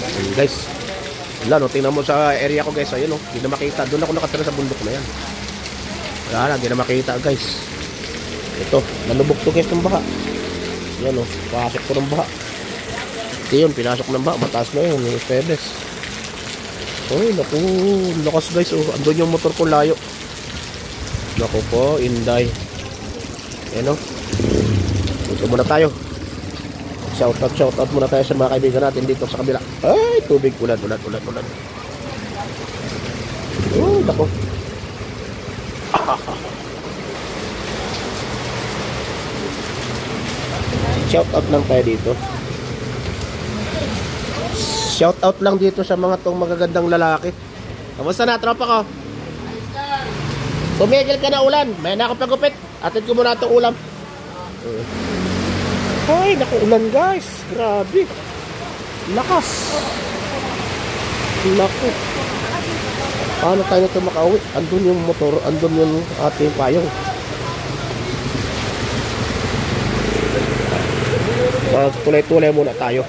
Ayun guys. Wala no, tingnan mo sa area ko guys. Ayun no, hindi na makita. Doon ako nakatira sa bundok na yan. Wala na, hindi na makita guys. Ito, nalubog to guys ng baha. Yan no, pasok to ng baha. Ito yun, pinasok ng baha. Mataas na yun, yung Pebes. Uy, naku, lakas guys. Oh, andun yung motor ko layo. Naku po, Inday. Yan no. Dito muna tayo. Shout out muna tayo sa mga kaibigan natin dito sa kabila. Ay, tubig, ulan. Uy, naku. Shout out lang tayo dito. Shout out lang dito sa mga tong magagandang lalaki. Kamusta na, tropa ko? Tumigil ka na ulan. May na ako pagupit. Atid ko muna itong ulam. Ay, naku, ulan guys. Grabe. Lakas. Naku. Paano tayo ito makauwi? Andun yung motor, andun yung ating payong. Tulay-tulay muna tayo.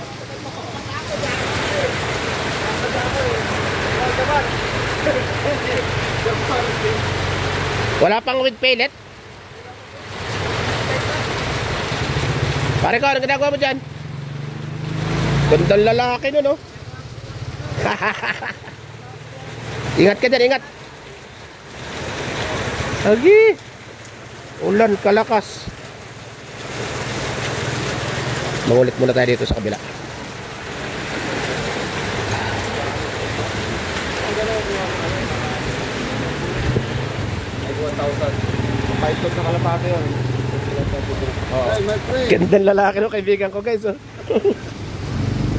Wala pang with pellet? Pare ko, anong ginagawa mo dyan? Gandang lalaki nun, no? Ingat ka dyan, ingat. Agi. Ulan, kalakas. Mangulit muna tayo dito sa kabila. Python na kalapate yun. Gandang lalaki no, kaibigan ko guys. Oh.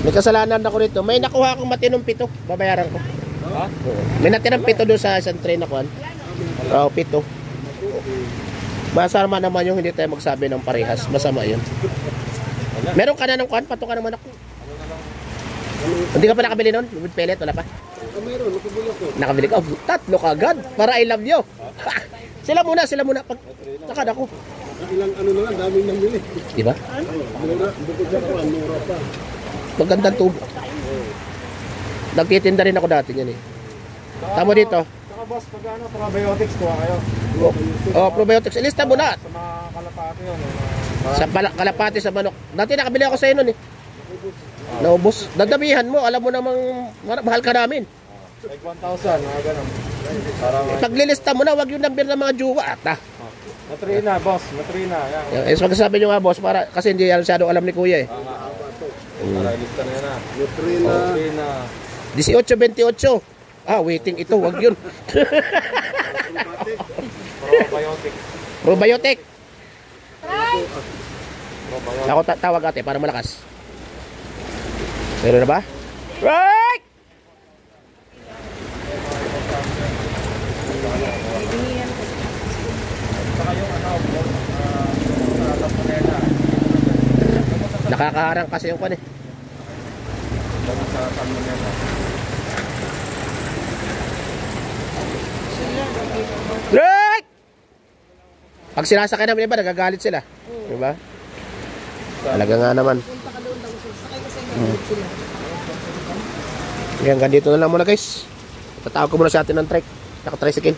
May kasalanan ako rito. May nakuha akong matinong pito. Babayaran ko. Ha? May natirang pito doon sa isang train na kuhan. Pito. Masama naman yung hindi tayo magsabi ng parehas. Masama yun. Meron ka na ng kuhan? Pato ka naman ako. Hindi ka pa nakabili nun? With pellet? Wala pa? Meron, nakabili ako. Nakabili ka? Tatlo ka agad. Para I love you. Sila muna. Pag nakad ako. Ilang ano na lang, daming nambili. Diba? Mura, bukod sa kuhan, mura pa. Magandang tubo. Nagtitinda rin ako dati yan eh. Tama dito. Saka boss, pag ano, probiotics kuha kayo. Probiotics. Ilista mo na. Sa mga kalapate yun. Sa kalapati sa manok. Dati nakabili ako sa nun eh. Naubos. Dadamihan mo. Alam mo namang mahal ka namin. Like 1,000, mga ganun. Paglilista mo na, wag yung number ng mga juwa. Matrina, boss. Matrina. Eh, magsasabi nyo nga boss, para, kasi hindi masyadong alam ni kuya eh. Para ilista na yan. Matrina. 18-28. Waiting ito. Wag yun. Probiotic. Ako tawag ate para malakas. Meron na ba? Right! Nakakaharang kasi yung kan eh. Right! Pag sinasakay namin iba, nagagalit sila. Diba? Talaga nga naman. Hanggang dito na lang muna guys. Tatawag ko muna sa atin ng trike. Naka-tricycle.